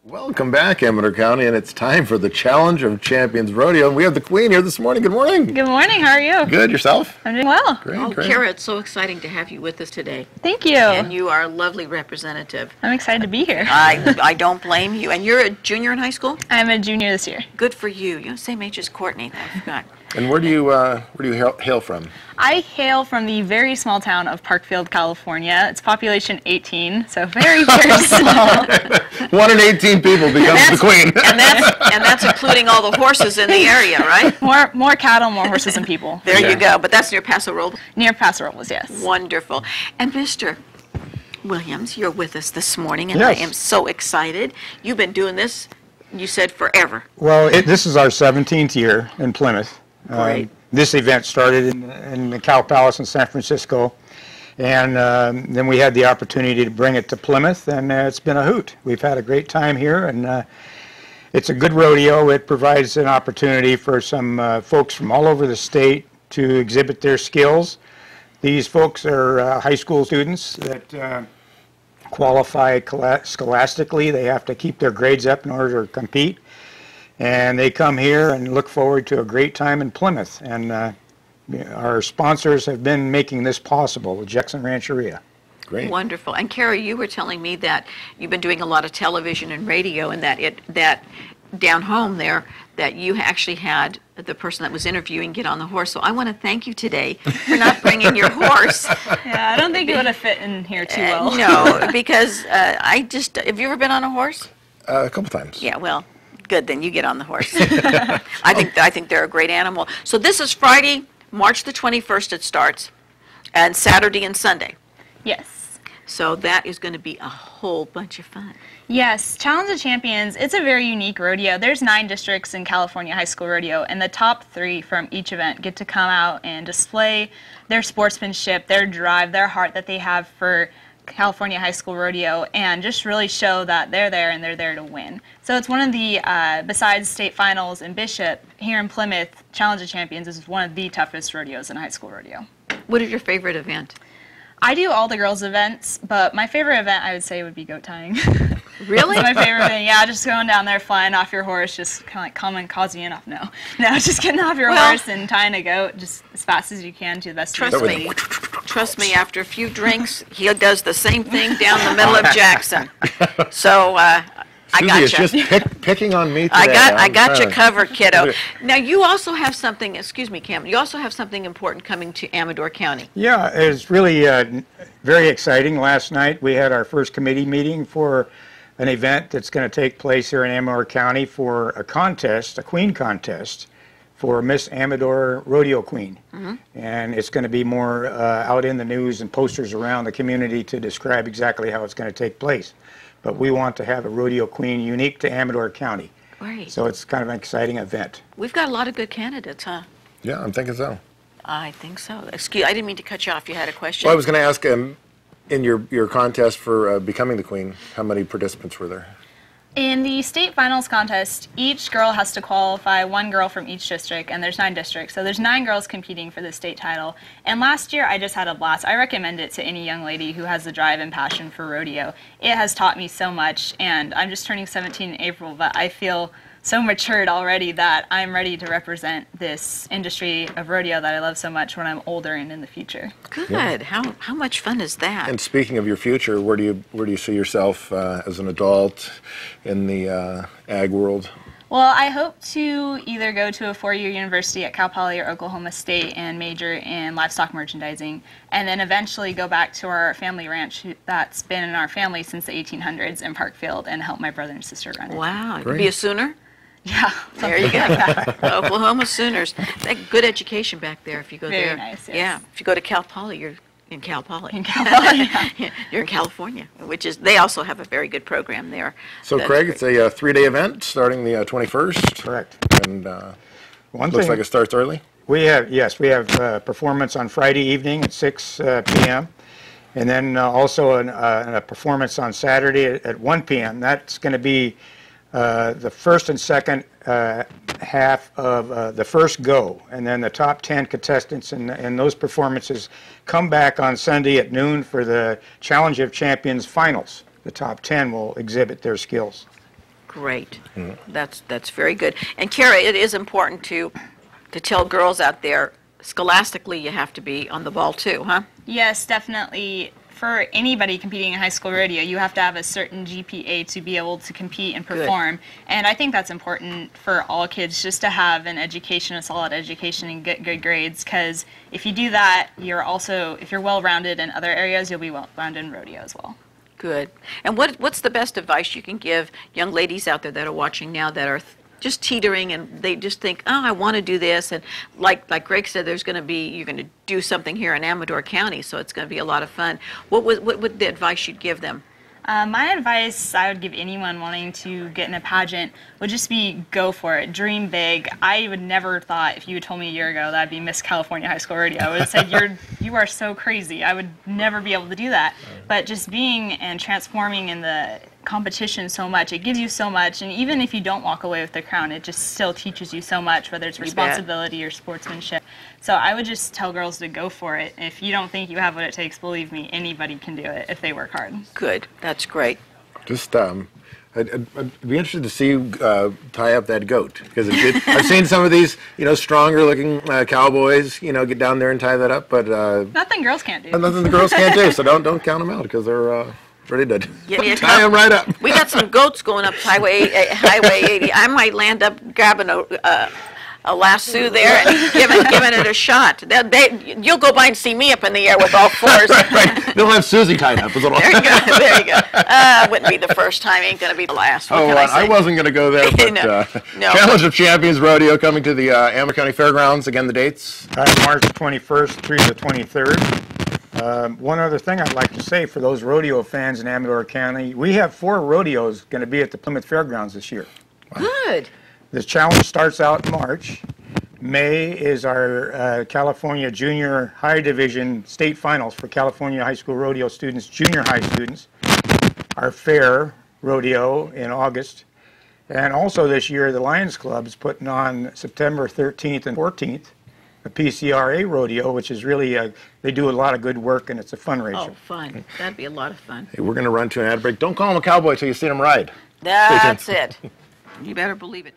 Welcome back, Amador County, and it's time for the Challenge of Champions Rodeo. And we have the Queen here this morning. Good morning. Good morning. How are you? Good. Yourself? I'm doing well. Great, Kara, it's so exciting to have you with us today. Thank you. And you are a lovely representative. I'm excited to be here. I don't blame you. And you're a junior in high school? I'm a junior this year. Good for you. You're the same age as Courtney. I forgot. And where do you hail from? I hail from the very small town of Parkfield, California. It's population 18, so very, very small. 1 in 18 people becomes the Queen. and that's including all the horses in the area, right? More cattle, more horses than people. There you go. But that's near Paso Robles? Near Paso Robles, yes. Wonderful. And Mr. Williams, you're with us this morning, and Yes. I am so excited. You've been doing this, you said, forever. Well, this is our 17th year in Plymouth. Great. This event started in the Cow Palace in San Francisco, and then we had the opportunity to bring it to Plymouth, and it's been a hoot. We've had a great time here, and it's a good rodeo. It provides an opportunity for some folks from all over the state to exhibit their skills. These folks are high school students that qualify scholastically. They have to keep their grades up in order to compete. And they come here and look forward to a great time in Plymouth. And our sponsors have been making this possible, the Jackson Rancheria. Great. Wonderful. And Kara, you were telling me that you've been doing a lot of television and radio, and that down home there, that you actually had the person that was interviewing get on the horse. So I want to thank you today for not bringing your horse. Yeah, I don't think it would have fit in here too well. No, because have you ever been on a horse? A couple times. Yeah, well, good, then you get on the horse. I think they're a great animal. So this is Friday, March the 21st it starts, and Saturday and Sunday. Yes. So that is going to be a whole bunch of fun. Yes, Challenge of Champions, it's a very unique rodeo. There's 9 districts in California high school rodeo, and the top 3 from each event get to come out and display their sportsmanship, their drive, their heart that they have for California high school rodeo, and just really show that they're there and they're there to win. So it's one of the, besides state finals in Bishop, here in Plymouth, Challenge of Champions is one of the toughest rodeos in high school rodeo. What is your favorite event? I do all the girls' events, but my favorite event I would say would be goat tying. Really? That's my favorite thing. Yeah, just going down there, flying off your horse, just kind of like kamikaze off. No, just getting off your horse and tying a goat just as fast as you can to the best of your ability. Trust me, after a few drinks, he does the same thing down the middle of Jackson. So I got you. It's just picking on me today. I got you covered, kiddo. Now you also have something. Excuse me, Cam. You also have something important coming to Amador County. Yeah, it's really very exciting. Last night we had our first committee meeting for an event that's going to take place here in Amador County for a contest, a queen contest, for Miss Amador Rodeo Queen. Mm-hmm. And it's going to be more out in the news and posters around the community to describe exactly how it's going to take place. But we want to have a rodeo queen unique to Amador County. Great. So it's kind of an exciting event. We've got a lot of good candidates, huh? Yeah, I'm thinking so. I think so. Excuse, I didn't mean to cut you off. You had a question. Well, I was going to ask, in your contest for becoming the Queen, how many participants were there? In the state finals contest, each girl has to qualify 1 girl from each district, and there's 9 districts, so there's 9 girls competing for the state title. And last year, I just had a blast. I recommend it to any young lady who has the drive and passion for rodeo. It has taught me so much, and I'm just turning 17 in April, but I feel so matured already that I'm ready to represent this industry of rodeo that I love so much when I'm older and in the future. Good. Yeah. How much fun is that? And speaking of your future, where do you see yourself as an adult in the ag world? Well, I hope to either go to a 4-year university at Cal Poly or Oklahoma State and major in livestock merchandising, and then eventually go back to our family ranch that's been in our family since the 1800s in Parkfield and help my brother and sister run it. Wow. You could be a Sooner? Yeah. There you go. Oklahoma Sooners. Good education back there if you go there. Very nice, yes. Yeah. If you go to Cal Poly, you're in Cal Poly. In Cal Poly, yeah. You're in California, which is, they also have a very good program there. So, Craig, it's a 3-day event starting the 21st. Correct. And One looks thing, like it starts early. we have performance on Friday evening at 6 p.m. And then also a performance on Saturday at 1 p.m. That's going to be the first and second half of the first go, and then the top 10 contestants in those performances come back on Sunday at noon for the Challenge of Champions finals. The top 10 will exhibit their skills. Great. That's very good. And Kara, it is important to tell girls out there, scholastically, you have to be on the ball too, huh? Yes, definitely. For anybody competing in high school rodeo, you have to have a certain GPA to be able to compete and perform. And I think that's important for all kids, just to have an education, a solid education, and get good grades. Because if you do that, if you're well-rounded in other areas, you'll be well-rounded in rodeo as well. Good. And what's the best advice you can give young ladies out there that are watching now that are just teetering and they just think, oh, I want to do this, and like Greg said, you're going to do something here in Amador County, so it's going to be a lot of fun. What would the advice you'd give them? My advice I would give anyone wanting to get in a pageant would just be go for it. Dream big. I would never thought, if you had told me a year ago that I'd be Miss California High School Rodeo, I would have said, you are so crazy. I would never be able to do that. But just being and transforming in the competition so much, it gives you so much, and even if you don't walk away with the crown, it just still teaches you so much, whether it's responsibility or sportsmanship. So I would just tell girls to go for it. If you don't think you have what it takes, believe me, anybody can do it if they work hard. Good. That's great. Just, I'd be interested to see you tie up that goat, because I've seen some of these, stronger-looking cowboys, get down there and tie that up, but nothing girls can't do. Nothing the girls can't do. So don't count them out, because they're ready to tie them right up. We got some goats going up Highway 80. I might land up grabbing a lasso there and giving it a shot. You'll go by and see me up in the air with all fours. Right. They'll have Susie tied up. There you go. There you go. Wouldn't be the first time. Ain't going to be the last. What can I say? I wasn't going to go there, but No. Challenge of Champions Rodeo coming to the Amador County Fairgrounds. Again, the dates? March 21st through the 23rd. One other thing I'd like to say for those rodeo fans in Amador County, we have 4 rodeos going to be at the Plymouth Fairgrounds this year. Good. The challenge starts out in March. May is our California Junior High Division state finals for California high school rodeo students, junior high students. Our fair rodeo in August. And also this year, the Lions Club is putting on September 13th and 14th, a PCRA rodeo, which is really, they do a lot of good work, and it's a fundraiser. Oh, fun. That'd be a lot of fun. Hey, we're going to run to an ad break. Don't call him a cowboy till you see him ride. That's it. You better believe it.